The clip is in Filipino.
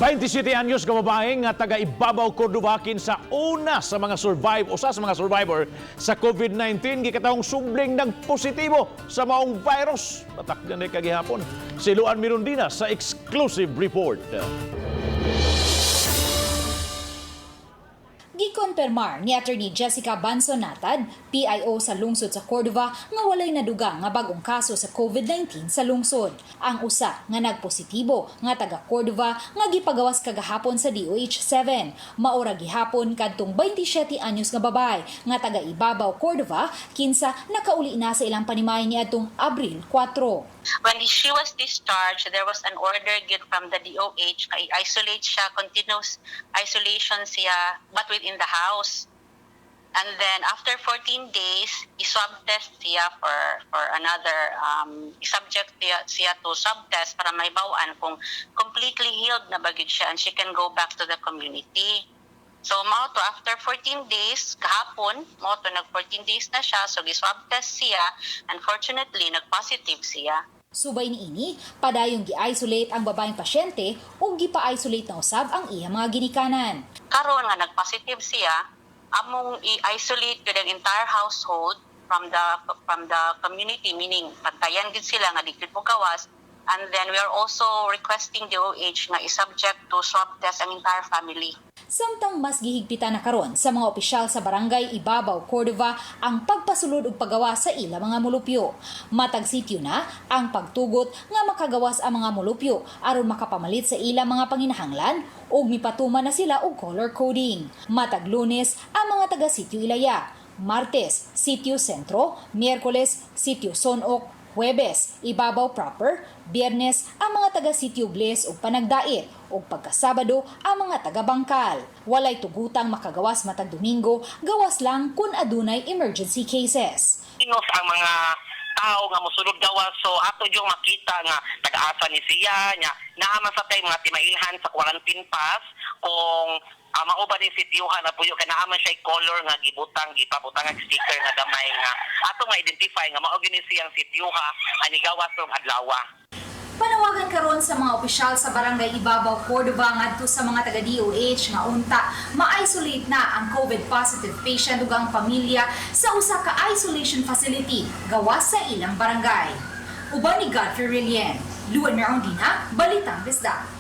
27 anyos ka babae nga taga Ibabaw, Cordova sa una sa mga survivor sa COVID-19 gikatahong subling ng positibo sa maong virus. Patakdan ni kagihapon. Si Luan Mirundina sa exclusive report. Gikonpermar ni Attorney Jessica Banson-Natad, PIO sa lungsod sa Cordova, nga walay naduga nga bagong kaso sa COVID-19 sa lungsod. Ang usa nga nagpositibo nga taga Cordova nga gipagawas kagahapon sa DOH-7. Maura gihapon kadtong 27 anyos nga babay nga taga Ibabaw, Cordova, kinsa nakauli na sa ilang panimay niadtong Abril 4. When she was discharged, there was an order given from the DOH na i-isolate siya, continuous isolation siya, but within the house. And then after 14 days, i-swab test siya for another, i-subject siya to swab test para may bawaan kung completely healed na bagid siya and she can go back to the community. So, mao to after 14 days, kahapon, mao to nag 14 days na siya, so gi-swab test siya, unfortunately, nag-positive siya. Subay niini, padayong gi-isolate ang babaeng pasyente o gipa-isolate na usab ang iyang mga ginikanan. Karon nga nag-positive siya, among i-isolate gid ang entire household from the community, meaning pantayan gid sila nga di gid mo gawas. And then we are also requesting DOH nga i-subject to swab test ang entire family. Samtang mas gihigpitan na karon sa mga opisyal sa barangay Ibabaw, Cordova ang pagpasulod ug paggawa sa ila mga mulupyo. Matag sityo na ang pagtugot nga makagawas ang mga mulupyo aron makapamalit sa ila mga panginahanglan ug mipatuman na sila og color coding. Matag Lunes ang mga taga sityo Ilaya, Martes sityo Sentro, Miyerkules sityo Sonok, Huwebes, Ibabaw proper, Biyernes ang mga taga-sityo Bliss ug Panagdait ug pagkasabado ang mga taga-Bangkal. Walay tugutang makagawas matag Domingo, gawas lang kun adunay emergency cases. Inos ang mga tao nga mosulod gawas, so ato yung makita nga taga-asa ni siya nya naaman sa tay mga timailhan sa quarantine pass kung mauba din sityuhan na puyo kay naaman siya color nga gipabutang ang sticker nga gamay nga ato nga identify nga mao gini siyang sityuha ani gawas rong adlaw. Panawagan karon sa mga opisyal sa barangay Ibabaw, Cordova ngadto sa mga taga-DOH nga unta ma-isolate na ang COVID positive patient ug ang pamilya sa usa ka isolation facility gawas sa ilang barangay. Uban ni Godfrey Relien, Luan Mirundina, Balitang Bisdak.